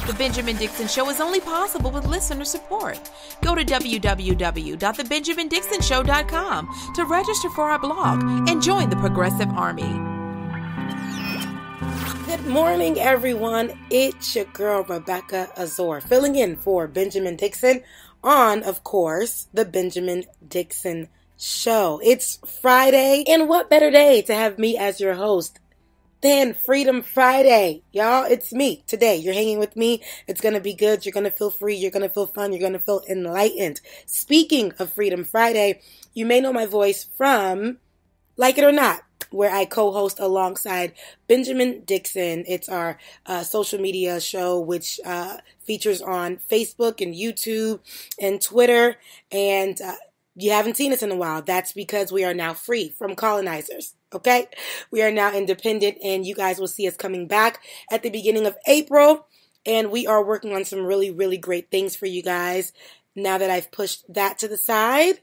The Benjamin Dixon Show is only possible with listener support. Go to www.thebenjamindixonshow.com to register for our blog and join the Progressive Army. Good morning, everyone. It's your girl, Rebecca Azor, filling in for Benjamin Dixon on, of course, the Benjamin Dixon Show. It's Friday, and what better day to have me as your host than Freedom Friday. Y'all, it's me today. You're hanging with me. It's going to be good. You're going to feel free. You're going to feel fun. You're going to feel enlightened. Speaking of Freedom Friday, you may know my voice from Like It or Not, where I co-host alongside Benjamin Dixon. It's our social media show, which features on Facebook and YouTube and Twitter. And you haven't seen us in a while. That's because we are now free from colonizers. Okay? We are now independent, and you guys will see us coming back at the beginning of April. And we are working on some really, really great things for you guys. Now that I've pushed that to the side,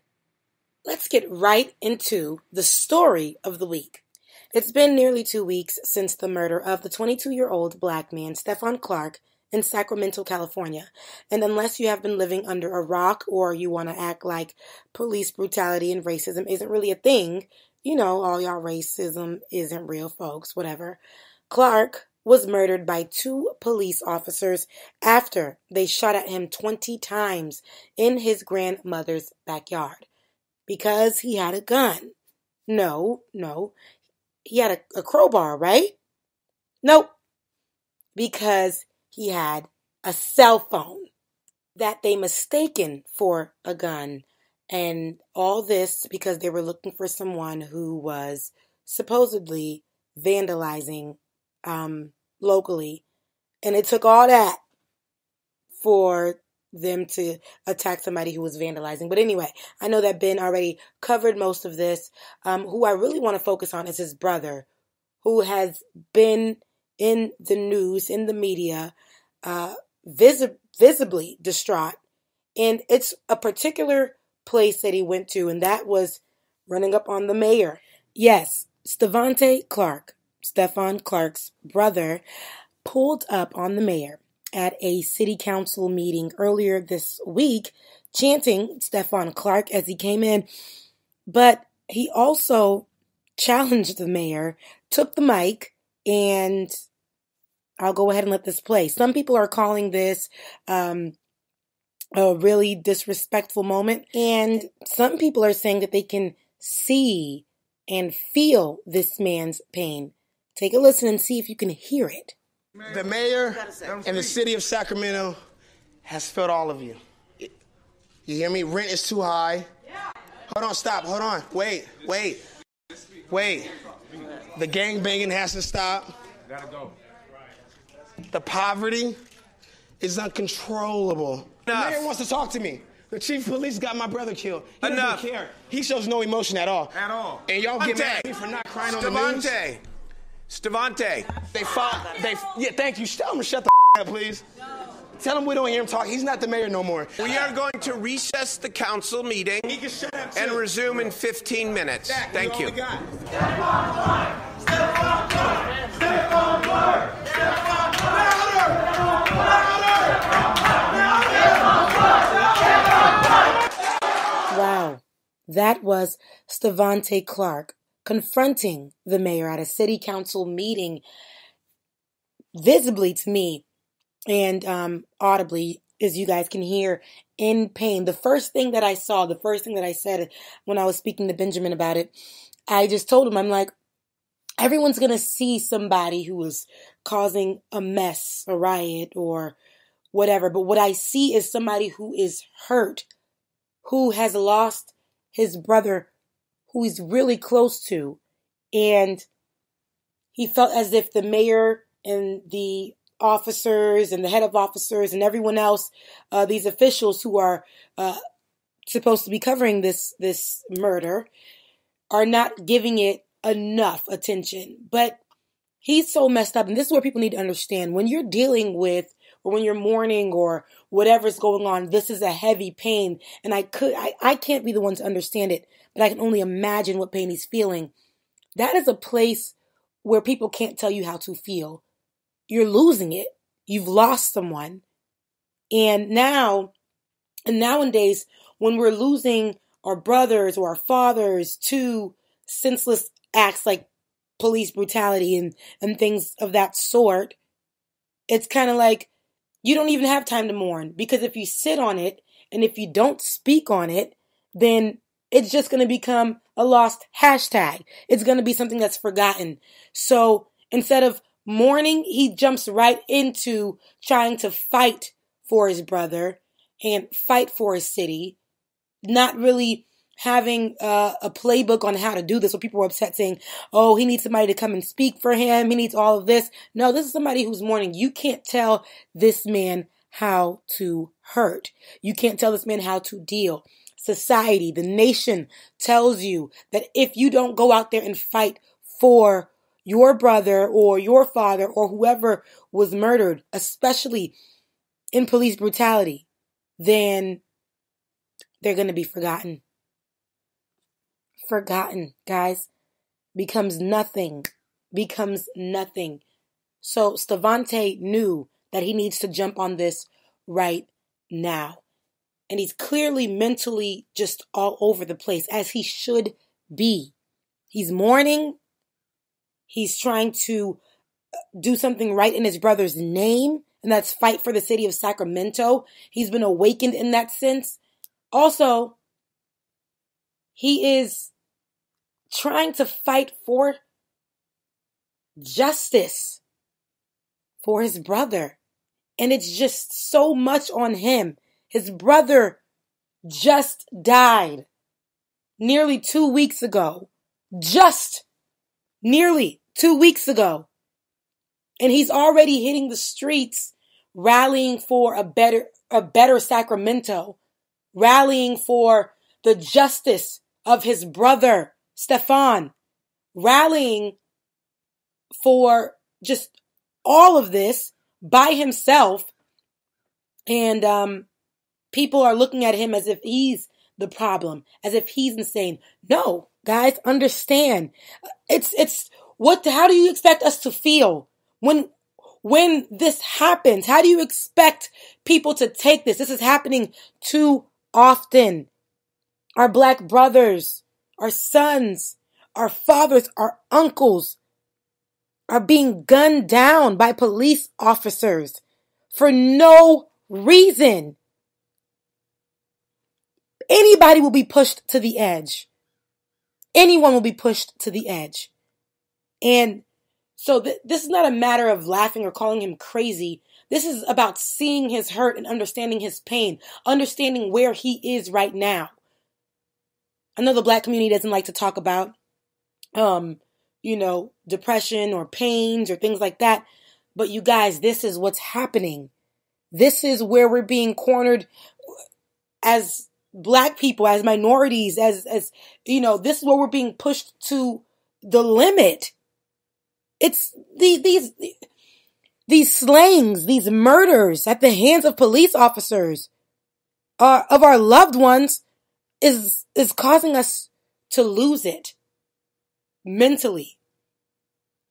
let's get right into the story of the week. It's been nearly 2 weeks since the murder of the 22-year-old black man, Stephon Clark, in Sacramento, California. And unless you have been living under a rock or you want to act like police brutality and racism isn't really a thing, you know, all y'all racism isn't real, folks, whatever. Clark was murdered by 2 police officers after they shot at him 20 times in his grandmother's backyard. Because he had a gun. No. He had a crowbar, right? Nope. Because he had a cell phone that they mistaken for a gun. And all this because they were looking for someone who was supposedly vandalizing locally. And it took all that for them to attack somebody who was vandalizing. But anyway, I know that Ben already covered most of this. Who I really want to focus on is his brother, who has been in the news, in the media, visibly distraught. And it's a particular place that he went to, and that was running up on the mayor. Yes, Stevante Clark, Stephon Clark's brother, pulled up on the mayor at a city council meeting earlier this week, chanting Stephon Clark as he came in. But he also challenged the mayor, took the mic, and I'll go ahead and let this play. Some people are calling this a really disrespectful moment, and some people are saying that they can see and feel this man's pain. Take a listen and see if you can hear it. The mayor and the city of Sacramento has failed all of you. You hear me? Rent is too high. Hold on, stop. Hold on. Wait. The gang banging has to stop. Gotta go. The poverty is uncontrollable. The mayor wants to talk to me. The chief of police got my brother killed. He doesn't care. He shows no emotion at all. And y'all get mad at me for not crying on the news. Stevante. Yeah, thank you. Tell him to shut the up, please. No. Tell him we don't hear him talk. He's not the mayor no more. We are going to recess the council meeting and resume in 15 minutes. Thank you. Wow, that was Stevante Clark confronting the mayor at a city council meeting, visibly to me and audibly, as you guys can hear, in pain. The first thing that I saw, the first thing that I said when I was speaking to Benjamin about it, I just told him, I'm like, everyone's going to see somebody who is causing a mess, a riot, or whatever. But what I see is somebody who is hurt, who has lost his brother, who he's really close to. And he felt as if the mayor and the officers and the head of officers and everyone else, these officials who are supposed to be covering this murder, are not giving it enough attention. But he's so messed up. And this is where people need to understand. When you're dealing with, or when you're mourning or whatever's going on, this is a heavy pain. And I can't be the one to understand it, but I can only imagine what pain he's feeling. That is a place where people can't tell you how to feel. You're losing it. You've lost someone. And nowadays, when we're losing our brothers or our fathers to senseless acts like police brutality and things of that sort, it's kind of like you don't even have time to mourn, because if you sit on it and if you don't speak on it, then it's just going to become a lost hashtag. It's going to be something that's forgotten. So instead of mourning, he jumps right into trying to fight for his brother and fight for his city, not really having a playbook on how to do this. So people were upset saying, oh, he needs somebody to come and speak for him. He needs all of this. No, this is somebody who's mourning. You can't tell this man how to hurt. You can't tell this man how to deal. Society, the nation tells you that if you don't go out there and fight for your brother or your father or whoever was murdered, especially in police brutality, then they're going to be forgotten. Forgotten, guys. Becomes nothing. So Stevante knew that he needs to jump on this right now. And he's clearly mentally just all over the place, as he should be. He's mourning. He's trying to do something right in his brother's name, and that's fight for the city of Sacramento. He's been awakened in that sense. Also, he is trying to fight for justice for his brother. And it's just so much on him. His brother just died nearly 2 weeks ago. Just nearly 2 weeks ago. And he's already hitting the streets rallying for a better Sacramento, rallying for the justice of his brother, Stephon, rallying for just all of this by himself. And people are looking at him as if he's the problem, as if he's insane. No, guys, understand. How do you expect us to feel when this happens? How do you expect people to take this? This is happening too often. Our black brothers, our sons, our fathers, our uncles are being gunned down by police officers for no reason. Anybody will be pushed to the edge. Anyone will be pushed to the edge. And so this is not a matter of laughing or calling him crazy. This is about seeing his hurt and understanding his pain, understanding where he is right now. I know the black community doesn't like to talk about, depression or pains or things like that. But you guys, this is what's happening. This is where we're being cornered as black people, as minorities, as this is where we're being pushed to the limit. It's these slayings, these murders at the hands of police officers of our loved ones is causing us to lose it mentally.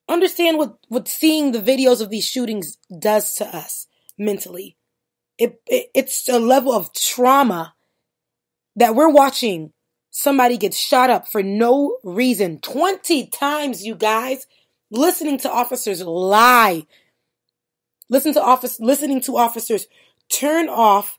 Understand what seeing the videos of these shootings does to us mentally. It's a level of trauma that we're watching somebody get shot up for no reason 20 times, you guys. Listening to officers lie. Listening to officers turn off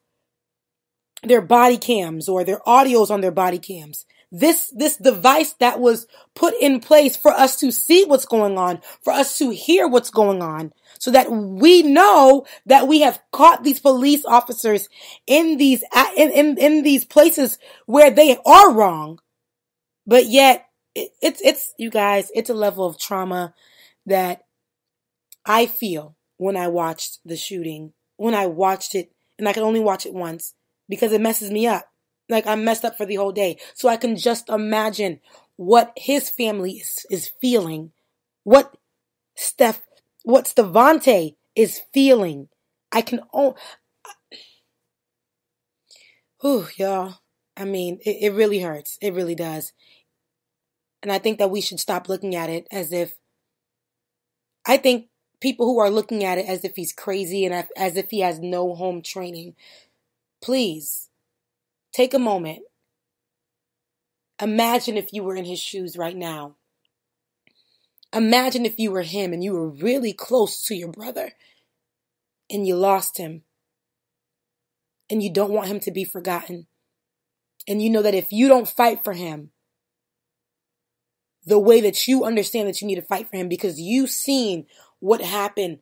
their body cams or their audios on their body cams. This device that was put in place for us to see what's going on, for us to hear what's going on, so that we know that we have caught these police officers in these places where they are wrong. But yet it's you guys, it's a level of trauma that I feel when I watched the shooting, when I watched it, and I could only watch it once because it messes me up. Like, I'm messed up for the whole day. So I can just imagine what his family is feeling, what Stevante is feeling. Y'all. I mean, it really hurts. It really does. And I think that we should stop looking at it as if, I think people who are looking at it as if he's crazy and as if he has no home training, please take a moment. Imagine if you were in his shoes right now. Imagine if you were him and you were really close to your brother and you lost him and you don't want him to be forgotten. And you know that if you don't fight for him the way that you understand that you need to fight for him, because you've seen what happened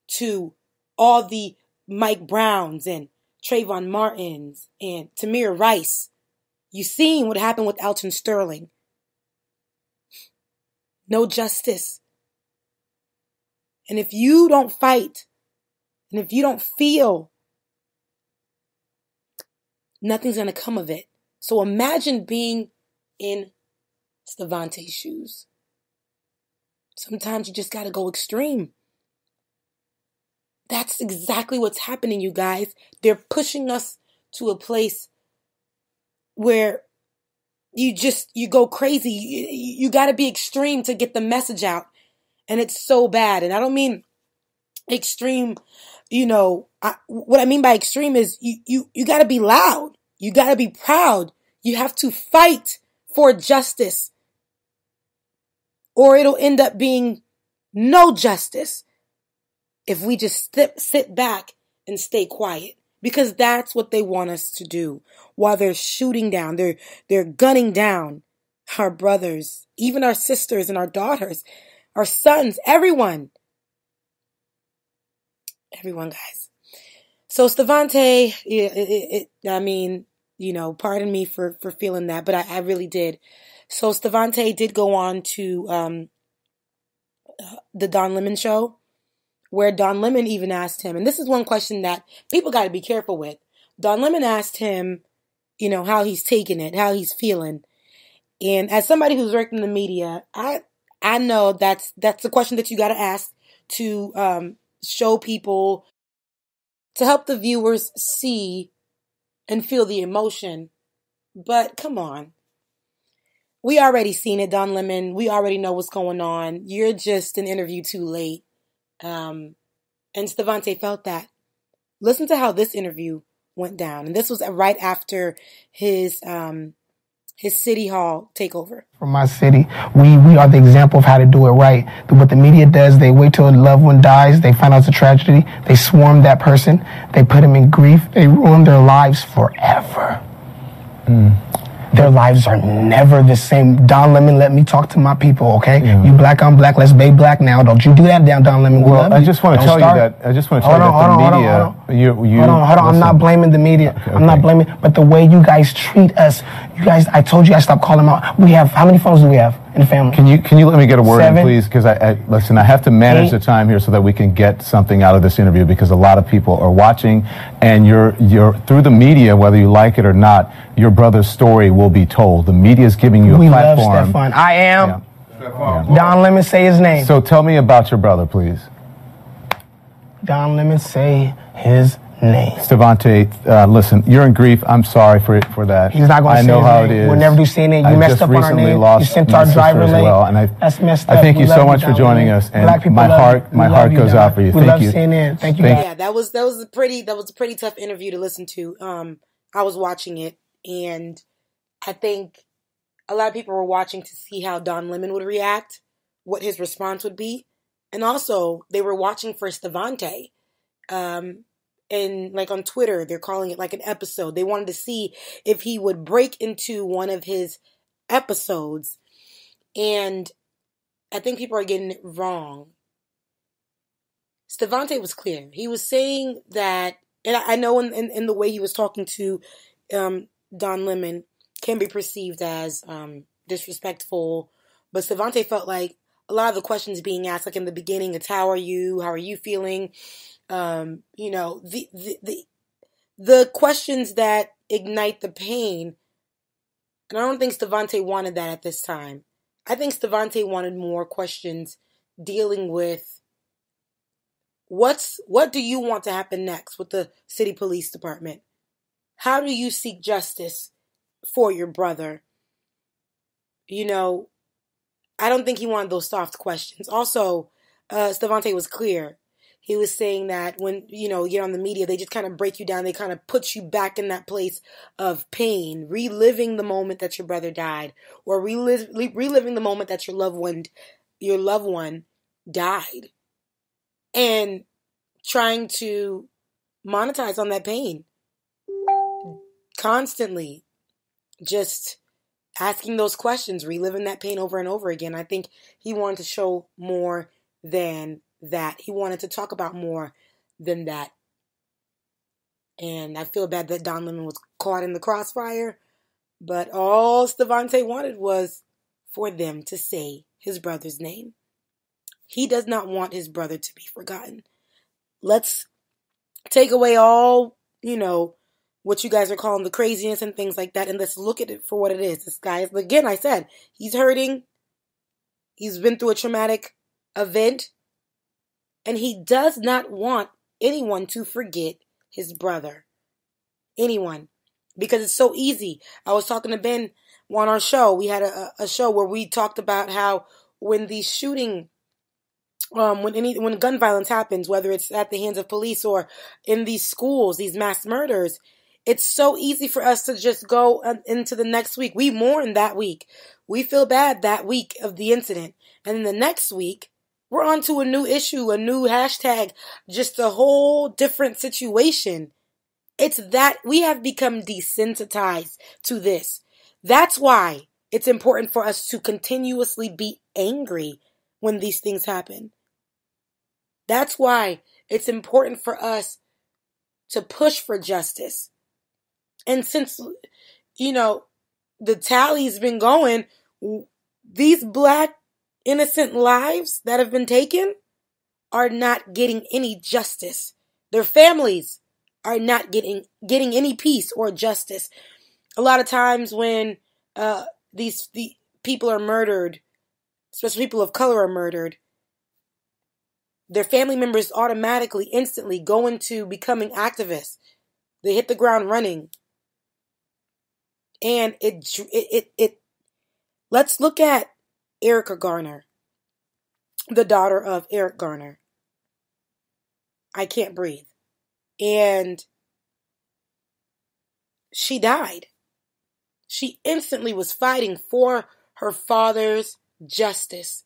to all the Mike Browns and Trayvon Martins and Tamir Rice. You've seen what happened with Alton Sterling. No justice. And if you don't fight, and if you don't feel, nothing's going to come of it. So imagine being in Stevante's shoes. Sometimes you just got to go extreme. That's exactly what's happening, you guys. They're pushing us to a place where you go crazy. You got to be extreme to get the message out. And it's so bad. And I don't mean extreme, what I mean by extreme is you got to be loud. You got to be proud. You have to fight for justice. Or it'll end up being no justice if we just sit back and stay quiet. Because that's what they want us to do. While they're shooting down, they're gunning down our brothers, even our sisters and our daughters, our sons, everyone. Everyone, guys. So Stevante, pardon me for feeling that, but I really did. So Stevante did go on to the Don Lemon show, where Don Lemon even asked him, and this is one question that people got to be careful with. Don Lemon asked him, how he's taking it, how he's feeling. And as somebody who's worked in the media, I know that's a question that you got to ask to show people, to help the viewers see and feel the emotion. But come on. We already seen it, Don Lemon. We already know what's going on. You're just an interview too late. And Stevante felt that. Listen to how this interview went down. And this was right after his city hall takeover. From my city, we are the example of how to do it right. What the media does, they wait till a loved one dies, they find out it's a tragedy, they swarm that person, they put them in grief, they ruin their lives forever. Their lives are never the same. Don Lemon, let me talk to my people, okay? Yeah. You black, I'm black, let's be black now. Don't you do that down, Don Lemon. Well, I just want to tell you that the media... Hold on, I'm not blaming the media. Okay. I'm not blaming, but the way you guys treat us, you guys, I told you I stopped calling them out. We have, how many phones do we have in the family? Can you let me get a word 7, in, please? Because listen, I have to manage 8. the time here so that we can get something out of this interview, because a lot of people are watching, and you're through the media, whether you like it or not, your brother's story will be told. The media is giving you a platform. We love Stephon. I am. Yeah. Don Lemon, say his name. So tell me about your brother, please. Don Lemon, say his name. Stevante, listen, you're in grief. I'm sorry for that. He's not going to say his name. I know how it is. We'll never do CNN. You messed up on our name. You sent our driver late. Well, and that's messed up. I thank you so much for joining us. And my heart goes out for you. Thank you. CNN. Thank you. Yeah, that was a pretty tough interview to listen to. I was watching it, and I think a lot of people were watching to see how Don Lemon would react, what his response would be, and also they were watching for Stevante. And like on Twitter, they're calling it like an episode. They wanted to see if he would break into one of his episodes. And I think people are getting it wrong. Stevante was clear. He was saying that, and I know in the way he was talking to Don Lemon can be perceived as disrespectful. But Stevante felt like a lot of the questions being asked, like in the beginning, it's how are you feeling? The questions that ignite the pain. And I don't think Stevante wanted that at this time. I think Stevante wanted more questions dealing with what do you want to happen next with the city police department? How do you seek justice for your brother? I don't think he wanted those soft questions. Also, Stevante was clear. He was saying that when, you get on the media, they just kind of break you down. They kind of put you back in that place of pain, reliving the moment that your brother died, or reliving the moment that your loved one died, and trying to monetize on that pain. Constantly just asking those questions, reliving that pain over and over again. I think he wanted to show more than that. He wanted to talk about more than that. And I feel bad that Don Lemon was caught in the crossfire. But all Stevante wanted was for them to say his brother's name. He does not want his brother to be forgotten. Let's take away all, what you guys are calling the craziness and things like that, and let's look at it for what it is. This guy is, again, I said, he's hurting. He's been through a traumatic event. And he does not want anyone to forget his brother. Anyone. Because it's so easy. I was talking to Ben on our show. We had a show where we talked about how when these shooting, when gun violence happens, whether it's at the hands of police or in these schools, these mass murders, it's so easy for us to just go into the next week. We mourn that week. We feel bad that week of the incident. And then the next week, we're on to a new issue, a new hashtag, just a whole different situation. It's that we have become desensitized to this. That's why it's important for us to continuously be angry when these things happen. That's why it's important for us to push for justice. And since, the tally's been going, these Black innocent lives that have been taken are not getting any justice. Their families are not getting any peace or justice. A lot of times when the people are murdered, especially people of color are murdered, their family members automatically, instantly go into becoming activists. They hit the ground running. And let's look at Erica Garner, the daughter of Eric Garner. I can't breathe. And she died. She instantly was fighting for her father's justice.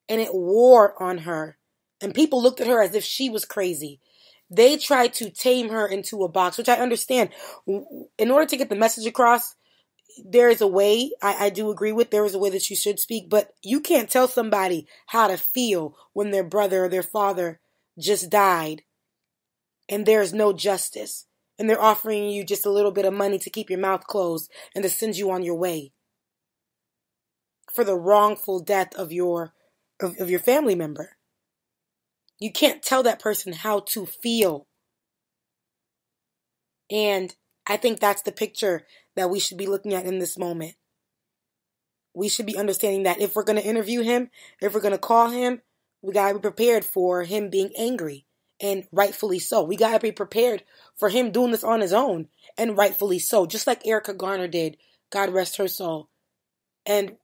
And it wore on her. And people looked at her as if she was crazy. They tried to tame her into a box, which I understand. In order to get the message across, there is a way, I do agree with, there is a way that you should speak, but you can't tell somebody how to feel when their brother or their father just died and there's no justice. And they're offering you just a little bit of money to keep your mouth closed and to send you on your way for the wrongful death of your family member. You can't tell that person how to feel. And I think that's the picture that we should be looking at in this moment. We should be understanding that if we're going to interview him, if we're going to call him, we got to be prepared for him being angry, and rightfully so. We got to be prepared for him doing this on his own, and rightfully so. Just like Erica Garner did, God rest her soul. And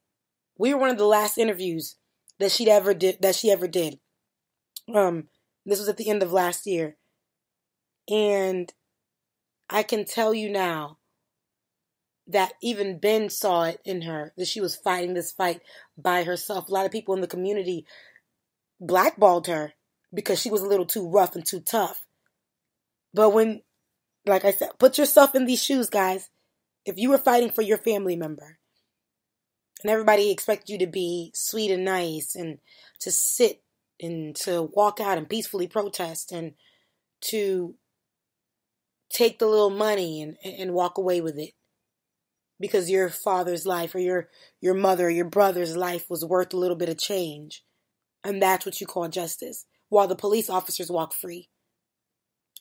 we were one of the last interviews that she ever did. This was at the end of last year. And I can tell you now that even Ben saw it in her, that she was fighting this fight by herself. A lot of people in the community blackballed her because she was a little too rough and too tough. But when, like I said, put yourself in these shoes, guys. If you were fighting for your family member and everybody expected you to be sweet and nice and to sit and to walk out and peacefully protest and to take the little money and walk away with it because your father's life or your mother or your brother's life was worth a little bit of change, and that's what you call justice, while the police officers walk free.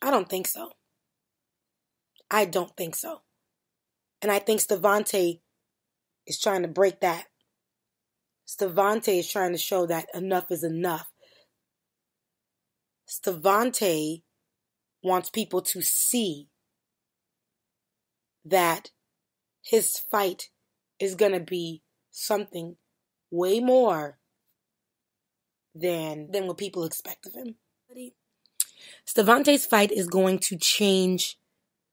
I don't think so. I don't think so. And I think Stevante is trying to break that. Stevante is trying to show that enough is enough. Stevante wants people to see that his fight is going to be something way more than what people expect of him. Stevante's fight is going to change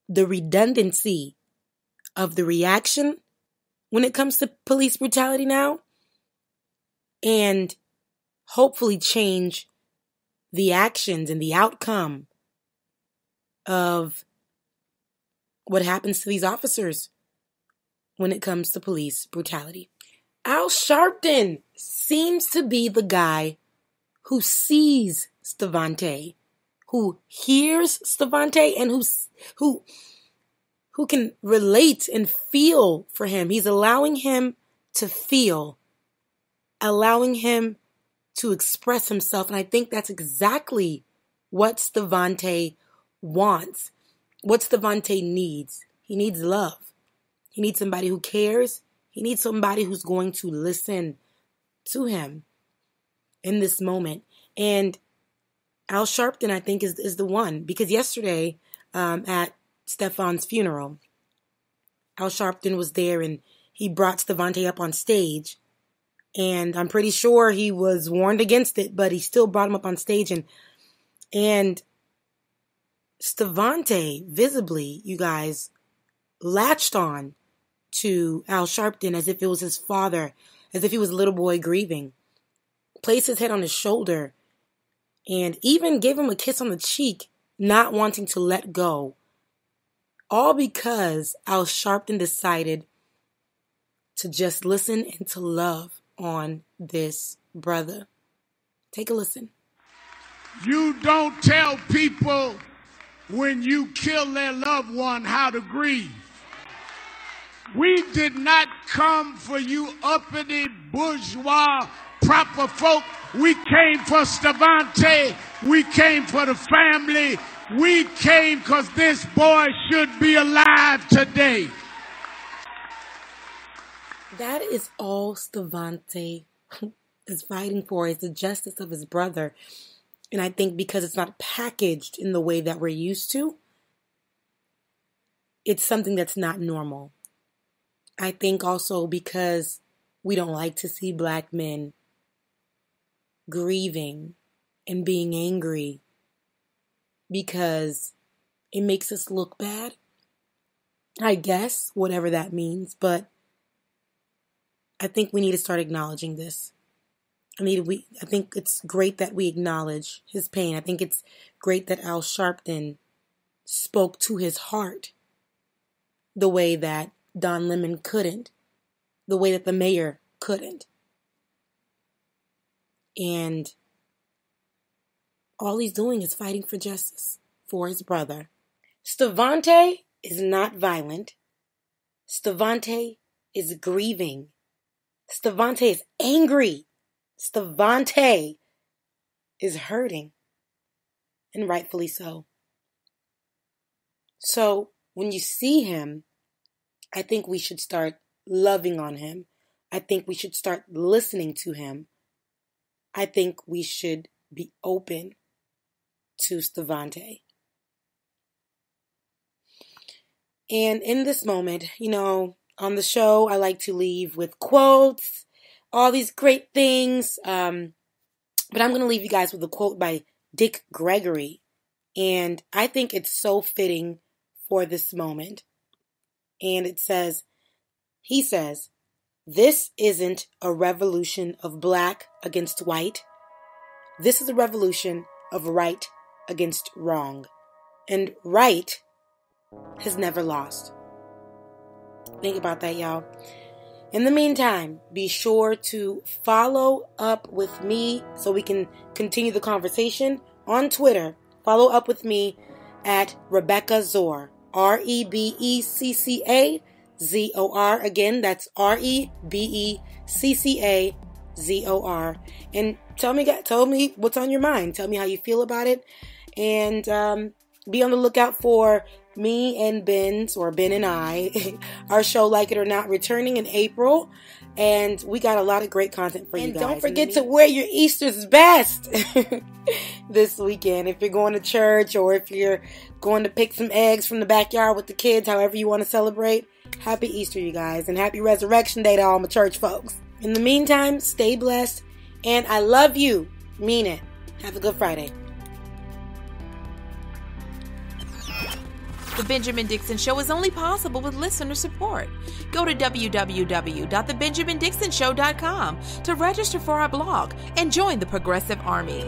the redundancy of the reaction when it comes to police brutality now, and hopefully change the actions and the outcome of what happens to these officers when it comes to police brutality. Al Sharpton seems to be the guy who sees Stevante, who hears Stevante, and who can relate and feel for him. He's allowing him to feel, allowing him to express himself. And I think that's exactly what Stevante wants, what Stevante needs. He needs love. He needs somebody who cares. He needs somebody who's going to listen to him in this moment. And Al Sharpton, I think, is the one. Because yesterday at Stephon's funeral, Al Sharpton was there and he brought Stevante up on stage. And I'm pretty sure he was warned against it, but he still brought him up on stage. And Stevante, visibly, you guys, latched on to Al Sharpton as if it was his father, as if he was a little boy grieving, placed his head on his shoulder, and even gave him a kiss on the cheek, not wanting to let go. All because Al Sharpton decided to just listen and to love on this brother. Take a listen. You don't tell people when you kill their loved one how to grieve. We did not come for you uppity, bourgeois, proper folk. We came for Stevante. We came for the family. We came because this boy should be alive today. That is all Stevante is fighting for, is the justice of his brother. And I think because it's not packaged in the way that we're used to, it's something that's not normal. I think also because we don't like to see black men grieving and being angry because it makes us look bad. I guess, whatever that means, but I think we need to start acknowledging this. I think it's great that we acknowledge his pain. I think it's great that Al Sharpton spoke to his heart the way that Don Lemon couldn't, the way that the mayor couldn't. And all he's doing is fighting for justice for his brother. Stevante is not violent. Stevante is grieving. Stevante is angry. Stevante is hurting. And rightfully so. So when you see him, I think we should start loving on him. I think we should start listening to him. I think we should be open to Stevante. And in this moment, on the show, I like to leave with quotes, all these great things. But I'm going to leave you guys with a quote by Dick Gregory. And I think it's so fitting for this moment. And he says, "This isn't a revolution of black against white. This is a revolution of right against wrong. And right has never lost." Think about that, y'all. In the meantime, be sure to follow up with me so we can continue the conversation on Twitter. Follow up with me at Rebecca Zor. REBECCAZOR. Again, that's REBECCAZOR. And tell me what's on your mind. Tell me how you feel about it. And be on the lookout for me and Ben and I, our show Like It or Not, returning in April. And we got a lot of great content for you guys. And don't forget to wear your Easter's best this weekend. If you're going to church or if you're going to pick some eggs from the backyard with the kids, however you want to celebrate, happy Easter, you guys. And happy Resurrection Day to all my church folks. In the meantime, stay blessed. And I love you. Mean it. Have a good Friday. The Benjamin Dixon Show is only possible with listener support. Go to www.thebenjamindixonshow.com to register for our blog and join the Progressive Army.